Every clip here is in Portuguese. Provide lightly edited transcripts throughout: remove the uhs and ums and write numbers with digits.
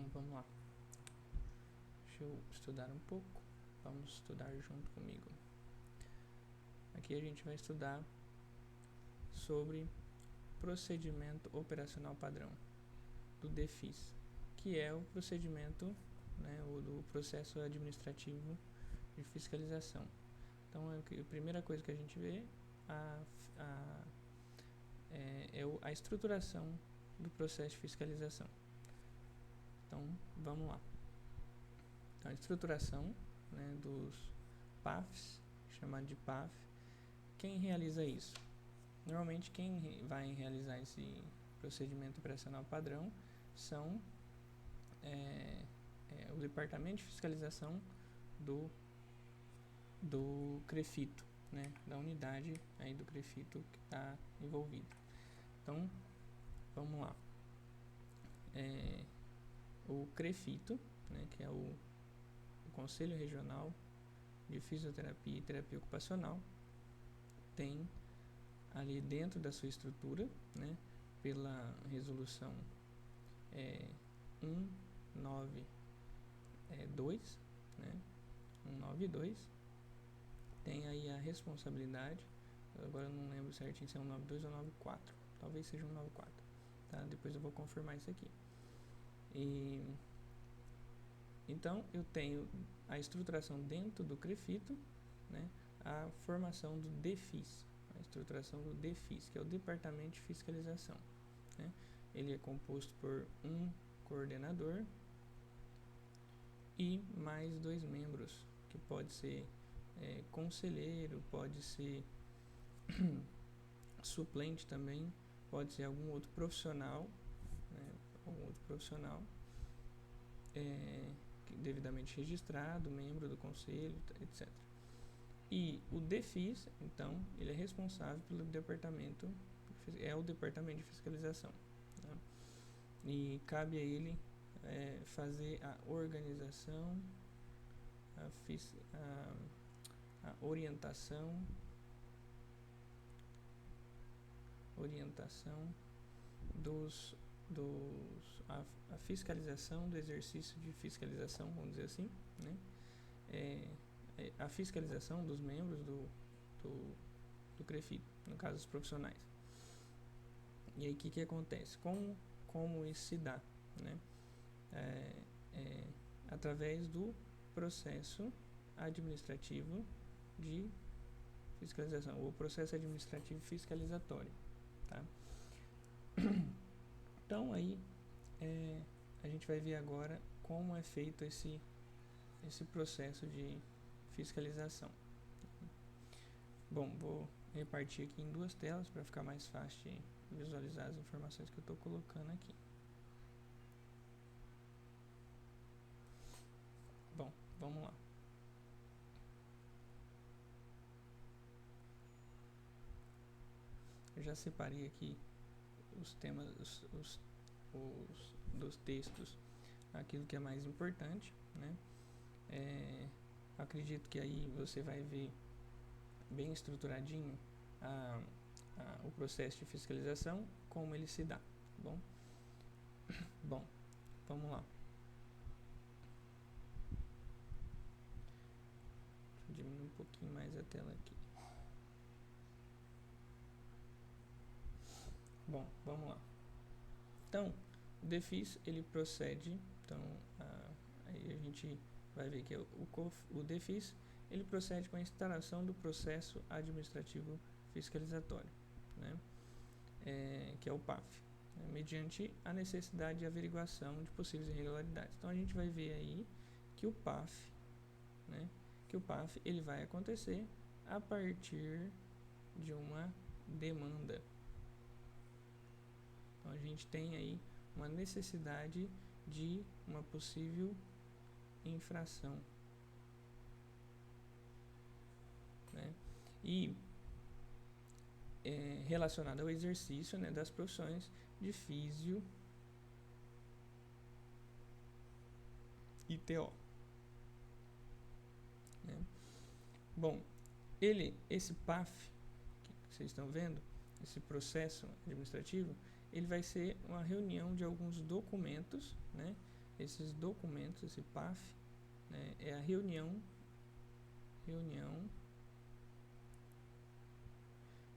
vamos lá. Deixa eu estudar um pouco. Vamos estudar junto comigo. Aqui a gente vai estudar sobre procedimento operacional padrão do DEFIS, que é o procedimento, né, o do processo administrativo de fiscalização. Então, a primeira coisa que a gente vê é a estruturação do processo de fiscalização. Então, vamos lá. Então, a estruturação, né, dos PAFs, chamado de PAF. Quem realiza isso? Normalmente, quem vai realizar esse procedimento operacional padrão são o Departamento de Fiscalização do CREFITO, né, da unidade aí do CREFITO que está envolvido. Então, vamos lá. O CREFITO, né, que é o Conselho Regional de Fisioterapia e Terapia Ocupacional, tem ali dentro da sua estrutura, né, pela resolução 192, né, 192, tem aí a responsabilidade, agora eu não lembro certinho se é 192 ou 194, talvez seja 194, tá? Depois eu vou confirmar isso aqui. Então, eu tenho a estruturação dentro do CREFITO, né, a formação do DEFIS, a estruturação do DEFIS, que é o Departamento de Fiscalização, né? Ele é composto por um coordenador e mais 2 membros, que pode ser conselheiro, pode ser suplente também, pode ser algum outro profissional, né, devidamente registrado, membro do conselho, etc. E o DEFIS, então, ele é responsável pelo departamento, é o departamento de fiscalização, né? E cabe a ele fazer a organização, a orientação a fiscalização do exercício de fiscalização, vamos dizer assim, né? A fiscalização dos membros do CREFITO, no caso os profissionais. E aí o que acontece? Como isso se dá, né? Através do processo administrativo de fiscalização, ou processo administrativo fiscalizatório, tá? Então aí a gente vai ver agora como é feito esse processo de fiscalização. Bom, vou repartir aqui em 2 telas para ficar mais fácil de visualizar as informações que eu estou colocando aqui. Bom, vamos lá. Eu já separei aqui os temas dos textos, aquilo que é mais importante, né? Acredito que aí você vai ver bem estruturadinho o processo de fiscalização, como ele se dá, bom? Bom, vamos lá. Deixa eu diminuir um pouquinho mais a tela aqui. Bom, vamos lá. Então, o DEFIS, ele procede, então, aí a gente vai ver que o DEFIS, ele procede com a instalação do processo administrativo fiscalizatório, né? Que é o PAF, né? Mediante a necessidade de averiguação de possíveis irregularidades. Então, a gente vai ver aí que o PAF, né, ele vai acontecer a partir de uma demanda. Então, a gente tem aí uma necessidade de uma possível infração, né? E relacionada ao exercício, né, das profissões de físio e TO, né? Bom, esse PAF que vocês estão vendo, esse processo administrativo, ele vai ser uma reunião de alguns documentos, né, esses documentos, esse PAF, né, é a reunião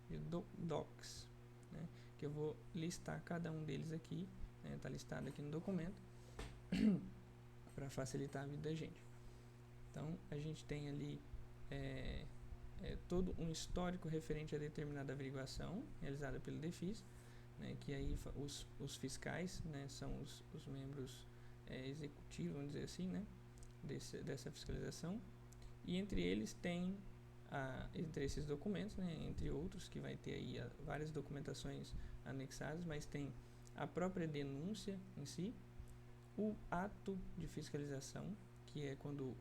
de docs, né, que eu vou listar cada um deles aqui, né, tá listado aqui no documento, para facilitar a vida da gente. Então, a gente tem ali todo um histórico referente a determinada averiguação realizada pelo DEFIS, né, que aí os fiscais, né, são os membros executivos, vamos dizer assim, né, dessa fiscalização, e entre eles tem entre esses documentos, né, entre outros, que vai ter aí várias documentações anexadas, mas tem a própria denúncia em si, o ato de fiscalização, que é quando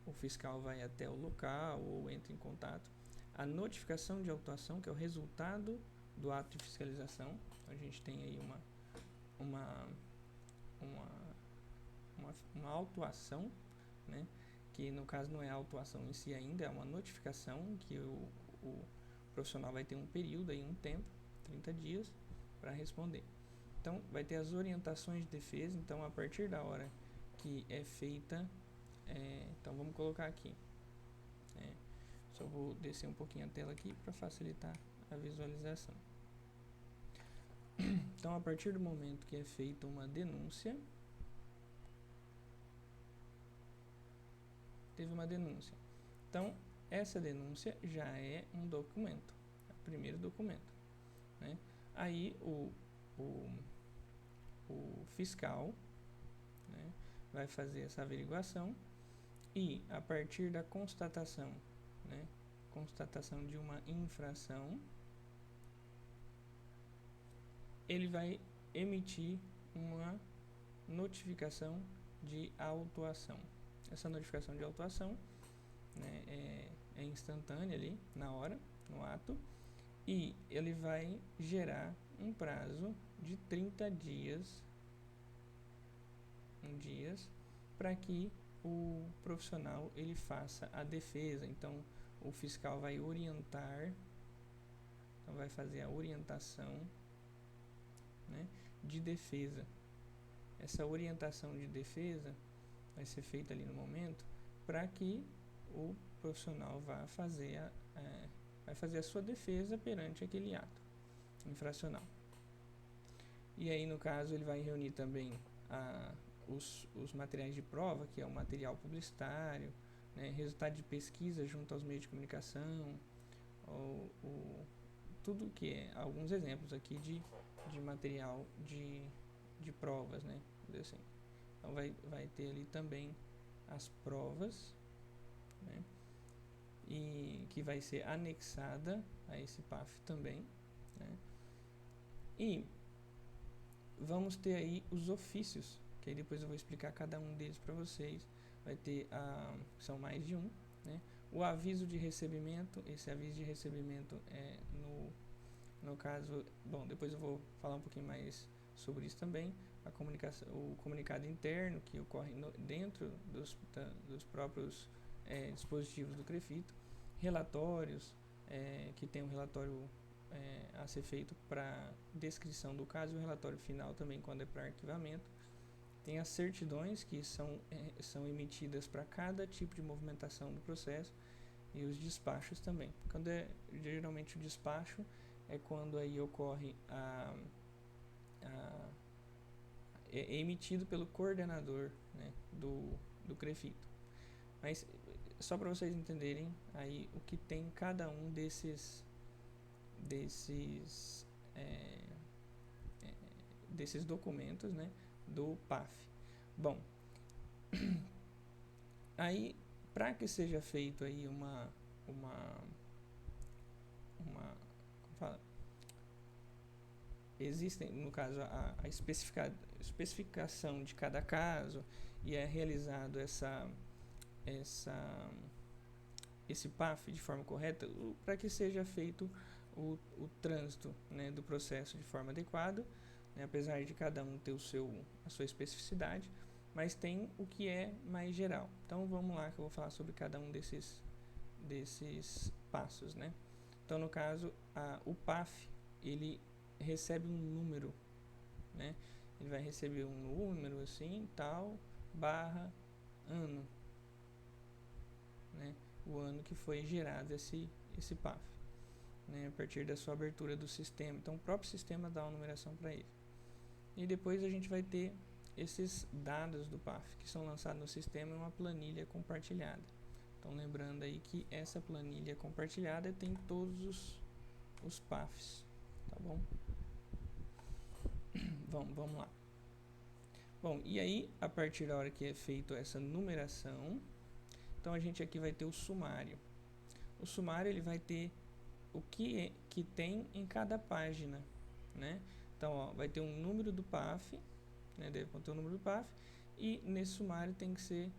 o fiscal vai até o local ou entra em contato, a notificação de autuação, que é o resultado do ato de fiscalização. A gente tem aí uma autuação, né, que no caso não é a autuação em si ainda, é uma notificação que o profissional vai ter um período aí, um tempo, 30 dias, para responder. Então, vai ter as orientações de defesa. Então, a partir da hora que é feita, então vamos colocar aqui. Só vou descer um pouquinho a tela aqui para facilitar a visualização. Então, a partir do momento que é feita uma denúncia, teve uma denúncia. Então, essa denúncia já é um documento, é o primeiro documento, né? Aí o fiscal, né, vai fazer essa averiguação e, a partir da constatação, né, constatação de uma infração, ele vai emitir uma notificação de autuação. Essa notificação de autuação, né, é instantânea ali, na hora, no ato, e ele vai gerar um prazo de 30 dias para que o profissional ele faça a defesa. Então, o fiscal vai orientar, então vai fazer a orientação, né, de defesa. Essa orientação de defesa vai ser feita ali no momento para que o profissional vá fazer a sua defesa perante aquele ato infracional. E aí, no caso, ele vai reunir também os materiais de prova, que é o material publicitário, né, resultado de pesquisa junto aos meios de comunicação, tudo que é alguns exemplos aqui de material de provas, né, assim. Então vai ter ali também as provas, né, e que vai ser anexada a esse PAF também, né. E vamos ter aí os ofícios, que aí depois eu vou explicar cada um deles para vocês. Vai ter são mais de um, né. O aviso de recebimento, esse aviso de recebimento é no caso, bom, depois eu vou falar um pouquinho mais sobre isso também. A comunicação, o comunicado interno que ocorre dentro dos próprios dispositivos do CREFITO, relatórios, que tem um relatório a ser feito para descrição do caso, e o relatório final também quando é para arquivamento. Tem as certidões que são emitidas para cada tipo de movimentação do processo, e os despachos também. Quando geralmente o despacho é quando aí ocorre é emitido pelo coordenador, né, do CREFITO. Mas só para vocês entenderem aí o que tem cada um desses documentos, né, do PAF. Bom, aí para que seja feito aí como fala? Existem, no caso, a especificação de cada caso, e é realizado esse PAF de forma correta, para que seja feito o trânsito, né, do processo de forma adequada, né, apesar de cada um ter a sua especificidade, mas tem o que é mais geral. Então vamos lá que eu vou falar sobre cada um desses passos, né? Então, no caso, o PAF ele recebe um número, né, ele vai receber um número assim, tal, barra, ano, né? O ano que foi gerado esse PAF, né? A partir da sua abertura do sistema. Então, o próprio sistema dá uma numeração para ele. E depois a gente vai ter esses dados do PAF, que são lançados no sistema em uma planilha compartilhada. Então, lembrando aí que essa planilha compartilhada tem todos os PAFs, tá bom? Vamos lá. Bom, e aí, a partir da hora que é feita essa numeração, então a gente aqui vai ter o sumário. O sumário ele vai ter o que tem em cada página, né? Então, ó, vai ter um número do PAF, né? Deve conter o número do PAF, e nesse sumário tem que ser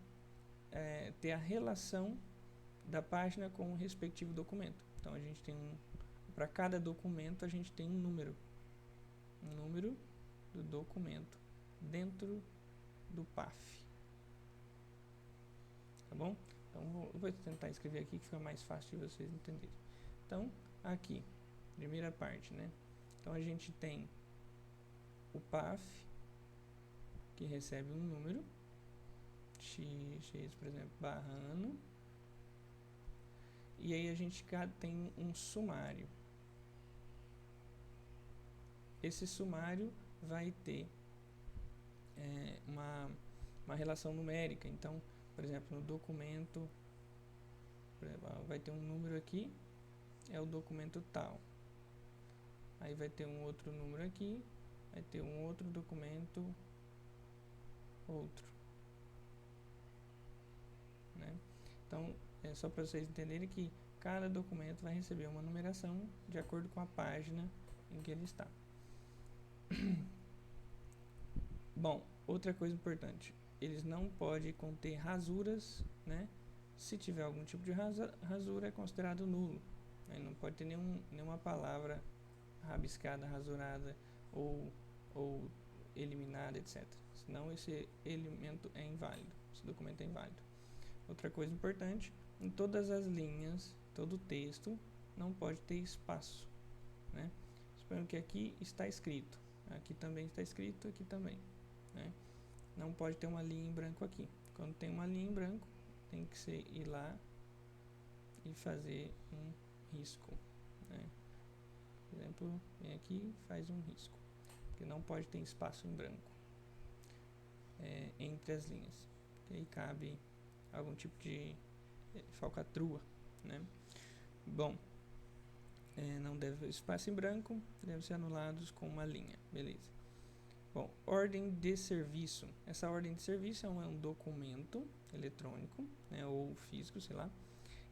ter a relação da página com o respectivo documento. Então, a gente tem para cada documento a gente tem um número do documento dentro do PAF, tá bom? Então, eu vou tentar escrever aqui que fica mais fácil de vocês entenderem. Então, aqui, primeira parte, né? Então, a gente tem o PAF, que recebe um número, x, por exemplo, barra ano, e aí a gente tem um sumário. Esse sumário vai ter uma relação numérica. Então, por exemplo, no documento, por exemplo, vai ter um número aqui, é o documento tal. Aí vai ter um outro número aqui, vai ter um outro documento, outro, né? Então, é só para vocês entenderem que cada documento vai receber uma numeração de acordo com a página em que ele está. Bom, outra coisa importante, eles não podem conter rasuras, né? Se tiver algum tipo de rasura, é considerado nulo, né? Não pode ter nenhuma palavra rabiscada, rasurada ou eliminada, etc. Senão esse elemento é inválido, esse documento é inválido. Outra coisa importante, em todas as linhas, todo o texto não pode ter espaço, né? Suponhamos que aqui está escrito, aqui também está escrito, aqui também, né? Não pode ter uma linha em branco aqui. Quando tem uma linha em branco, tem que ir lá e fazer um risco, né? Por exemplo, vem aqui e faz um risco, porque não pode ter espaço em branco entre as linhas, porque aí cabe algum tipo de falcatrua, né? Bom, não deve haver espaço em branco, devem ser anulados com uma linha, beleza. Bom, ordem de serviço. Essa ordem de serviço é um documento eletrônico, né, ou físico, sei lá,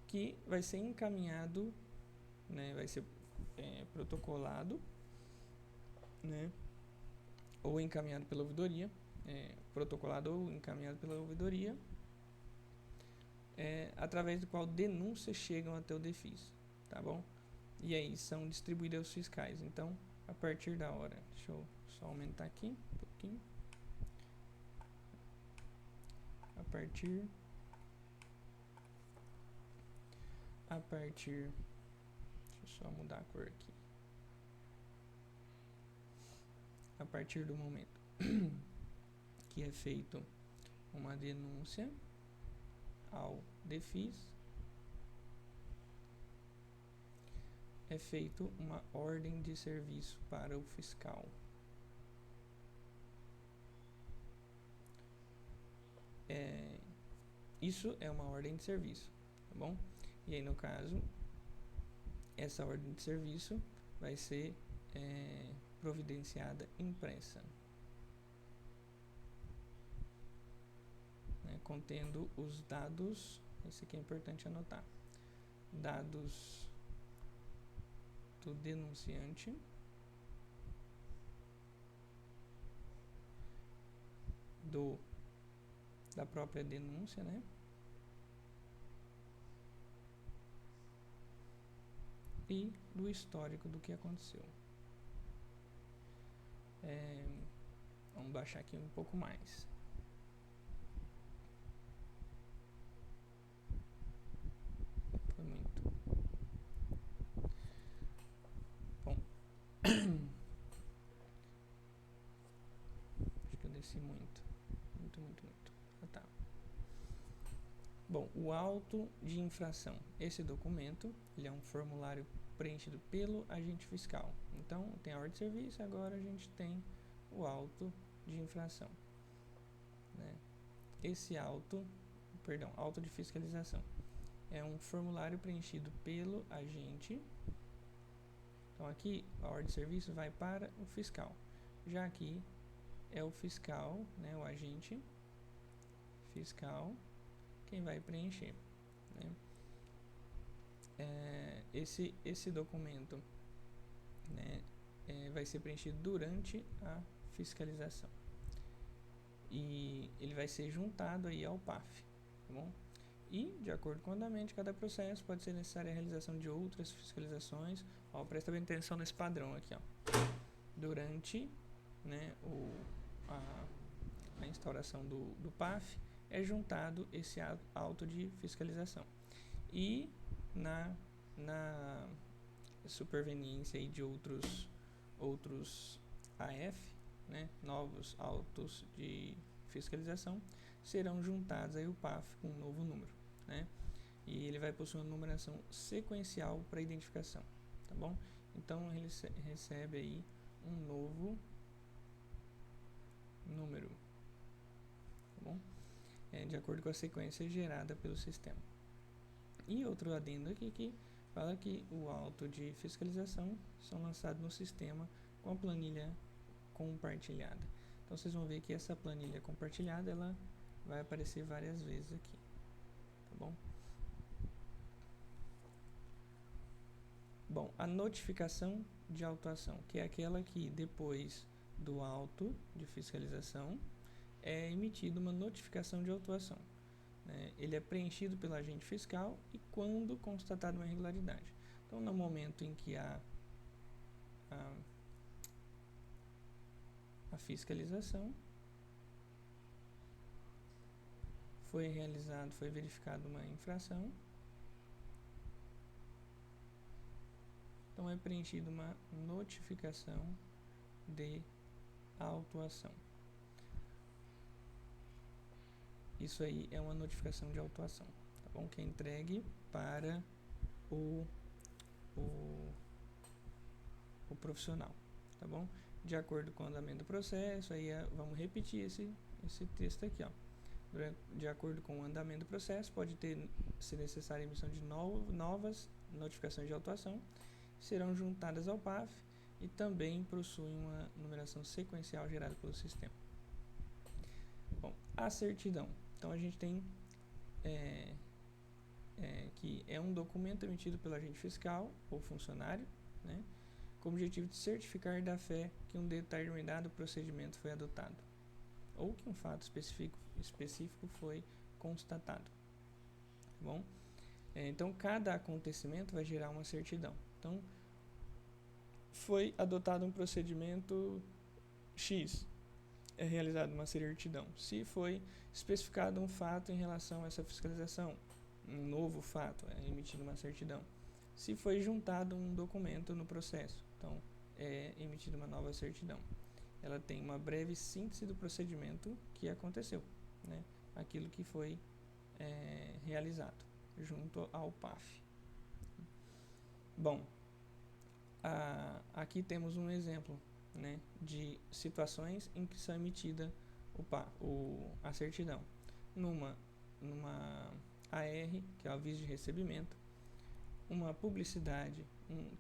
que vai ser encaminhado, né, vai ser protocolado, né, ou encaminhado pela ouvidoria, protocolado ou encaminhado pela ouvidoria, através do qual denúncias chegam até o DEFIS, tá bom? E aí são distribuídas aos fiscais. Então, a partir da hora, deixa eu só aumentar aqui um pouquinho. A partir, deixa eu só mudar a cor aqui. A partir do momento que é feito uma denúncia ao DEFIS, é feito uma ordem de serviço para o fiscal. Isso é uma ordem de serviço, tá bom? E aí, no caso, essa ordem de serviço vai ser providenciada impressa, né, contendo os dados, esse aqui é importante anotar, dados do denunciante, da própria denúncia, né? E do histórico do que aconteceu. Vamos baixar aqui um pouco mais. Foi muito. Bom. desci muito. Ah, tá. Bom, o auto de infração. Esse documento, ele é um formulário preenchido pelo agente fiscal. Então, tem a ordem de serviço, agora a gente tem o auto de infração, né? Esse auto de fiscalização, é um formulário preenchido pelo agente. Então, aqui, a ordem de serviço vai para o fiscal. Já aqui, é o fiscal, né, o agente fiscal, quem vai preencher, né? Esse documento, né, vai ser preenchido durante a fiscalização e ele vai ser juntado aí ao PAF, tá bom? E, de acordo com o andamento de cada processo, pode ser necessária a realização de outras fiscalizações. Ó, presta bem atenção nesse padrão aqui, ó. Durante, né, a instauração do PAF, é juntado esse auto de fiscalização. E na superveniência aí de outros AF, né, novos autos de fiscalização, serão juntados aí o PAF com um novo número, né? E ele vai possuir uma numeração sequencial para identificação, tá bom? Então ele recebe aí um novo número, tá bom? De acordo com a sequência gerada pelo sistema. E outro adendo aqui que fala que o auto de fiscalização são lançados no sistema com a planilha compartilhada. Então vocês vão ver que essa planilha compartilhada, ela vai aparecer várias vezes aqui, tá bom? Bom, a notificação de autuação, que é aquela que depois do auto de fiscalização é emitida uma notificação de autuação, né? Ele é preenchido pelo agente fiscal e quando constatada uma irregularidade. Então, no momento em que a fiscalização foi verificada uma infração, então é preenchida uma notificação de autuação. Isso aí é uma notificação de autuação, tá bom? Que é entregue para o profissional, tá bom? De acordo com o andamento do processo, aí vamos repetir esse texto aqui, ó. De acordo com o andamento do processo, pode ser necessária a emissão de novas notificações de autuação, serão juntadas ao PAF e também possuem uma numeração sequencial gerada pelo sistema. Bom, a certidão. Então, a gente tem que é um documento emitido pelo agente fiscal ou funcionário, né, com o objetivo de certificar da fé que um determinado procedimento foi adotado ou que um fato específico foi constatado, tá bom? Então, cada acontecimento vai gerar uma certidão. Então, foi adotado um procedimento X, é realizada uma certidão. Se foi especificado um fato em relação a essa fiscalização, um novo fato, é emitida uma certidão. Se foi juntado um documento no processo, então é emitida uma nova certidão. Ela tem uma breve síntese do procedimento que aconteceu, né? Aquilo que foi realizado junto ao PAF. Bom, aqui temos um exemplo, né, de situações em que são emitida a certidão. Numa AR, que é o aviso de recebimento, uma publicidade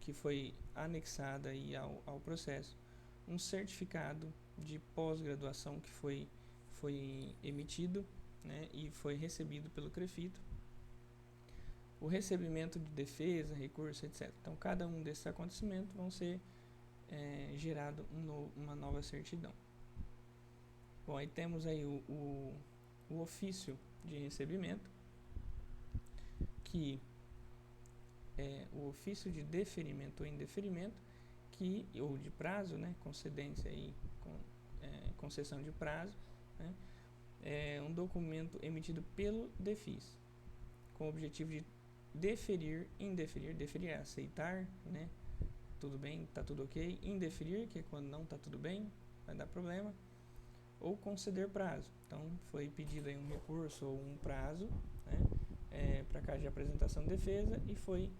que foi anexada aí ao processo, um certificado de pós-graduação que foi emitido, né, e foi recebido pelo CREFITO, o recebimento de defesa, recurso, etc. Então, cada um desses acontecimentos vão ser gerado uma nova certidão. Bom, aí temos aí o ofício de recebimento, que é o ofício de deferimento ou indeferimento, ou de prazo, né, concedência aí, concessão de prazo, né, é um documento emitido pelo DEFIS, com o objetivo de deferir, deferir é aceitar, né, tudo bem, tá tudo ok, indeferir, que é quando não tá tudo bem, vai dar problema, ou conceder prazo. Então, foi pedido aí um recurso ou um prazo, né, para caso de apresentação de defesa, e foi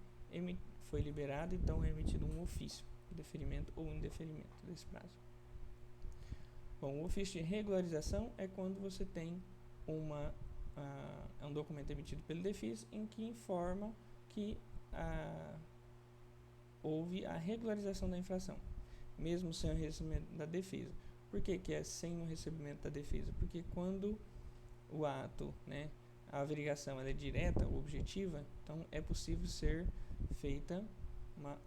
liberado, então é emitido um ofício de deferimento ou indeferimento desse prazo. Bom, o ofício de regularização é quando você tem um documento emitido pelo DEFIS em que informa que houve a regularização da infração, mesmo sem o recebimento da defesa. Por que é sem o recebimento da defesa? Porque quando o ato, né, a averiguação ela é direta ou objetiva, então é possível ser feita uma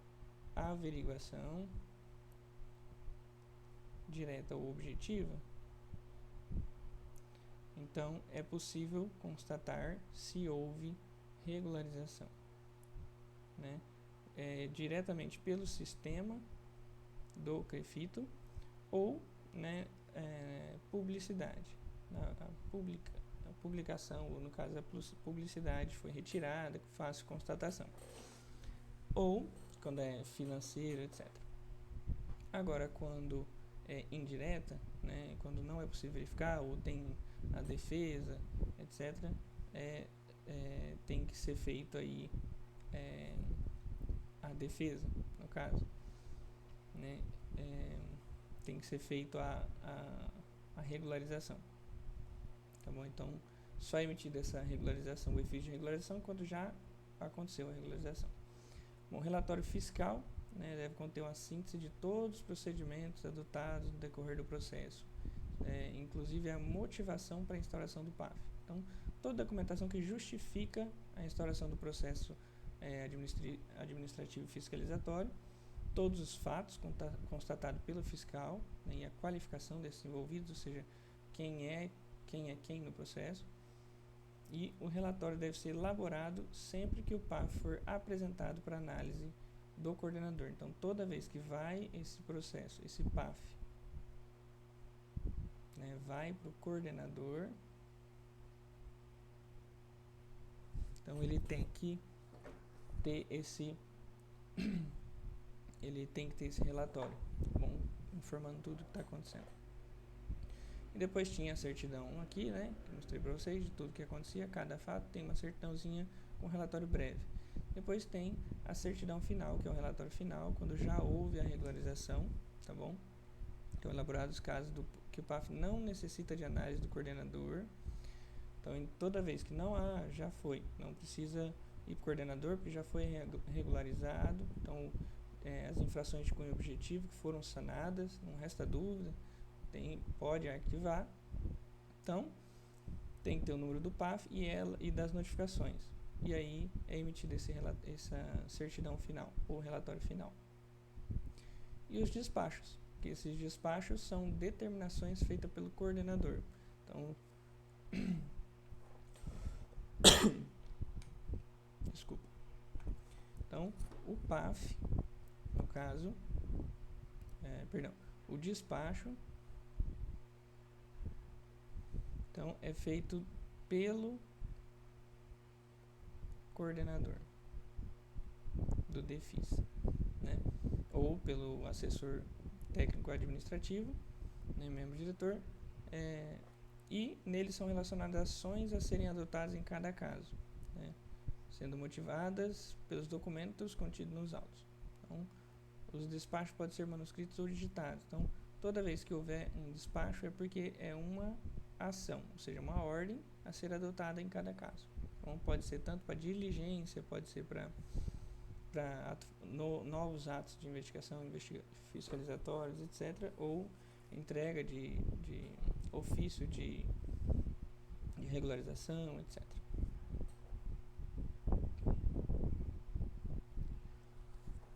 averiguação direta ou objetiva. Então é possível constatar se houve regularização, né, diretamente pelo sistema do CREFITO ou, né, publicidade. A publicação, ou no caso a publicidade foi retirada, fácil constatação. Ou quando é financeiro, etc. Agora, quando é indireta, né, quando não é possível verificar, ou tem a defesa, etc., tem que ser feito aí a defesa, no caso, né, tem que ser feito a regularização, tá bom? Então, só é emitida essa regularização, o efeito de regularização, quando já aconteceu a regularização. Bom, relatório fiscal, né, deve conter uma síntese de todos os procedimentos adotados no decorrer do processo, inclusive a motivação para a instauração do PAF. Então, toda documentação que justifica a instauração do processo administrativo fiscalizatório, todos os fatos constatados pelo fiscal, né, e a qualificação desses envolvidos, ou seja, quem é quem no processo, e o relatório deve ser elaborado sempre que o PAF for apresentado para análise do coordenador. Então, toda vez que vai esse processo, esse PAF, né, vai para o coordenador, então ele tem que ter esse relatório, tá bom? Informando tudo o que está acontecendo. E depois tinha a certidão aqui, né, que mostrei para vocês de tudo que acontecia, cada fato tem uma certidãozinha com relatório breve. Depois tem a certidão final, que é o relatório final, quando já houve a regularização, tá bom? Então, elaborados os casos que o PAF não necessita de análise do coordenador. Então, toda vez que não precisa ir para o coordenador, porque já foi regularizado. Então, as infrações de cunho objetivo que foram sanadas, não resta dúvida, pode arquivar. Então, tem que ter o número do PAF e das notificações. E aí é emitido essa certidão final, ou relatório final. E os despachos, que esses despachos são determinações feitas pelo coordenador. Então, desculpa. Então, o PAF, no caso, o despacho, então, é feito pelo coordenador do DEFIS, né? Ou pelo assessor técnico administrativo, né, membro diretor, e nele são relacionadas ações a serem adotadas em cada caso, né, sendo motivadas pelos documentos contidos nos autos. Então, os despachos podem ser manuscritos ou digitados. Então, toda vez que houver um despacho é porque é uma ação, ou seja, uma ordem a ser adotada em cada caso. Então, pode ser tanto para diligência, pode ser para novos atos de investigação, fiscalizatórios, etc., ou entrega de ofício de regularização, etc.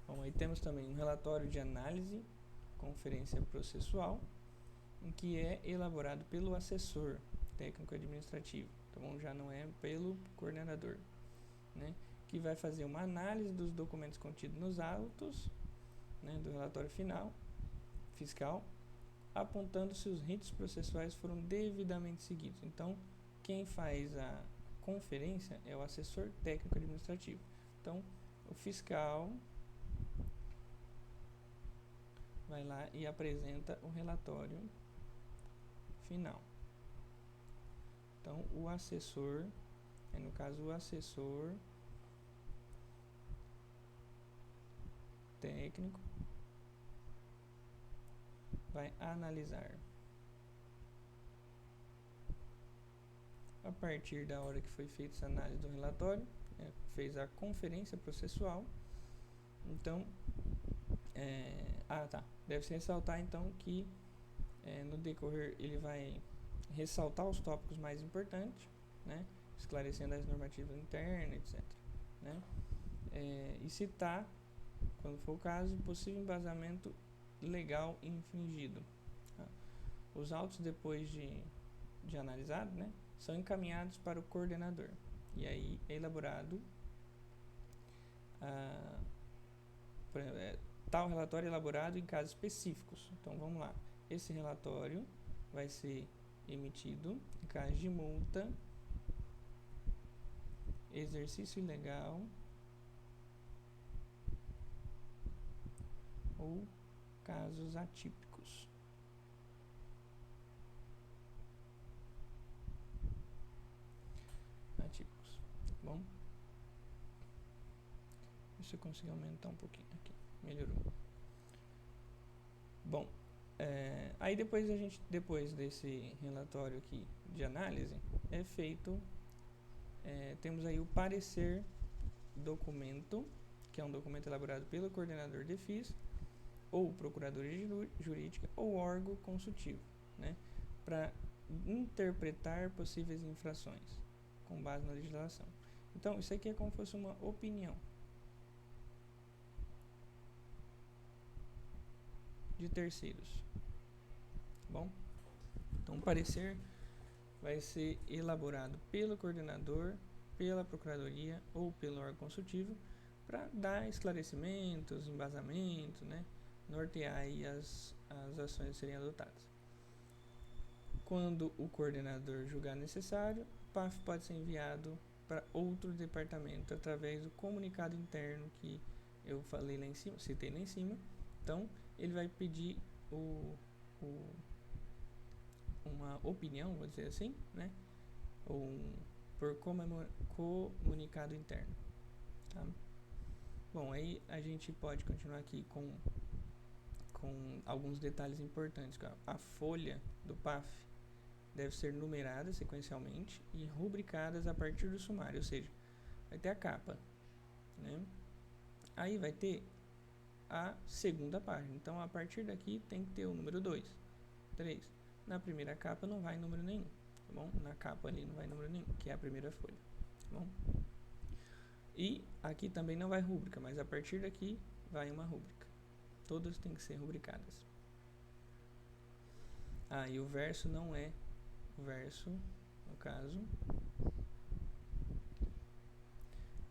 Bom, aí temos também um relatório de análise, conferência processual, em que é elaborado pelo assessor técnico administrativo, então já não é pelo coordenador, né, que vai fazer uma análise dos documentos contidos nos autos, né, do relatório fiscal, apontando se os ritos processuais foram devidamente seguidos. Então, quem faz a conferência é o assessor técnico administrativo. Então, o fiscal vai lá e apresenta o relatório final. Então, o assessor, no caso, o assessor técnico vai analisar. A partir da hora que foi feita essa análise do relatório, fez a conferência processual. Então, deve-se ressaltar então que no decorrer ele vai ressaltar os tópicos mais importantes, né, esclarecendo as normativas internas, etc., né, e citar, quando for o caso, possível embasamento legal infringido. Tá? Os autos, depois de analisado, né, são encaminhados para o coordenador, e aí é elaborado tal relatório é elaborado em casos específicos. Então vamos lá, esse relatório vai ser emitido em caso de multa, exercício ilegal ou casos atípicos. Bom, deixa eu conseguir aumentar um pouquinho aqui, melhorou. Bom, aí depois desse relatório aqui de análise, é feito, temos aí o parecer documento, que é um documento elaborado pelo coordenador de FIS, ou procuradoria jurídica, ou órgão consultivo, né, para interpretar possíveis infrações, com base na legislação. Então, isso aqui é como se fosse uma opinião de terceiros. Bom, então o parecer vai ser elaborado pelo coordenador, pela procuradoria ou pelo órgão consultivo para dar esclarecimentos, embasamentos, né, nortear aí as ações a serem adotadas. Quando o coordenador julgar necessário, o PAF pode ser enviado para outro departamento através do comunicado interno que eu falei lá em cima, citei lá em cima. Então, ele vai pedir uma opinião, vou dizer assim, né? Por comunicado interno. Tá? Bom, aí a gente pode continuar aqui com alguns detalhes importantes. A folha do PAF deve ser numerada sequencialmente e rubricadas a partir do sumário, ou seja, vai ter a capa, né? Aí vai ter a segunda página. Então, a partir daqui tem que ter o número 2, 3. Na primeira capa não vai número nenhum, tá bom? Na capa ali não vai número nenhum, que é a primeira folha, tá bom? E aqui também não vai rúbrica, mas a partir daqui vai uma rúbrica. Todas têm que ser rubricadas. E o verso não é no caso,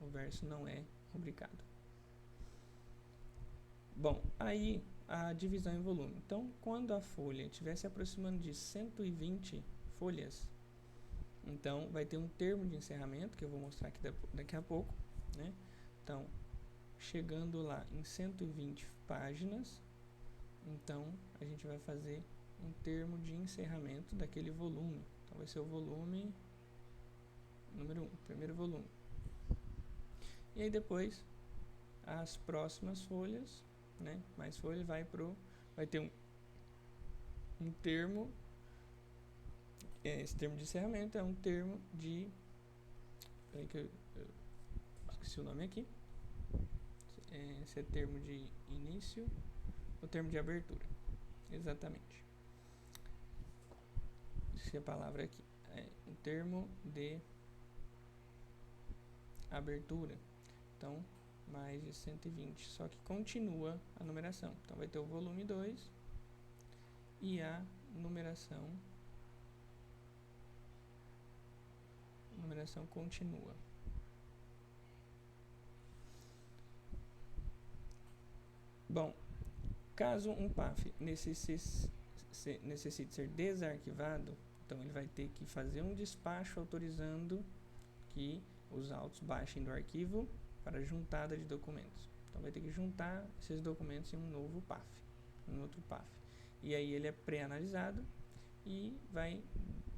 o verso não é rubricado. Bom, aí a divisão em volume. Então, quando a folha estiver se aproximando de 120 folhas, então vai ter um termo de encerramento, que eu vou mostrar aqui daqui a pouco, né? Então, chegando lá em 120 páginas, então a gente vai fazer um termo de encerramento daquele volume. Então vai ser o volume número 1, primeiro volume. E aí depois as próximas folhas, né? Mais folhas vai ter um termo. Esse termo de encerramento é um termo de, peraí que eu esqueci o nome aqui. Esse é termo de início, o termo de abertura. Exatamente. Esqueci a palavra aqui. Um termo de abertura. Então, mais de 120. Só que continua a numeração. Então, vai ter o volume 2 e a numeração continua. Bom, caso um PAF necessite ser desarquivado, então ele vai ter que fazer um despacho autorizando que os autos baixem do arquivo para juntada de documentos. Então vai ter que juntar esses documentos em um novo PAF, em outro PAF. E aí ele é pré-analisado e vai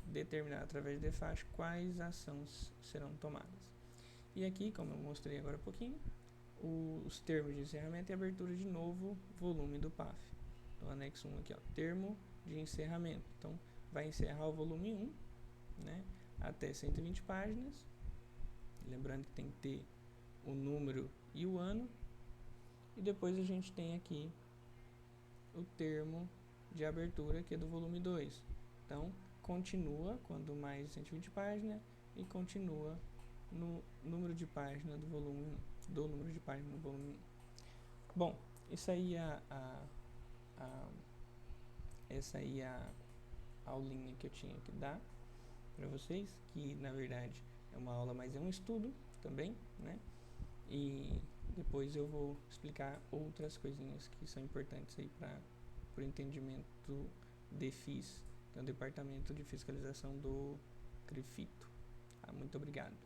determinar através de DEFASH quais ações serão tomadas. E aqui, como eu mostrei agora há pouquinho, os termos de encerramento e abertura de novo volume do PAF. Então, anexo 1 aqui, ó, termo de encerramento. Então, vai encerrar o volume 1, né, até 120 páginas. Lembrando que tem que ter o número e o ano. E depois a gente tem aqui o termo de abertura, que é do volume 2. Então, continua quando mais 120 páginas e continua no número de página do volume 1, do número de página do volume 1. Bom, essa aí é a aulinha que eu tinha que dar para vocês, que na verdade é uma aula, mas é um estudo também, né? E depois eu vou explicar outras coisinhas que são importantes aí para o entendimento do DEFIS, que é o Departamento de Fiscalização do CREFITO. Muito obrigado.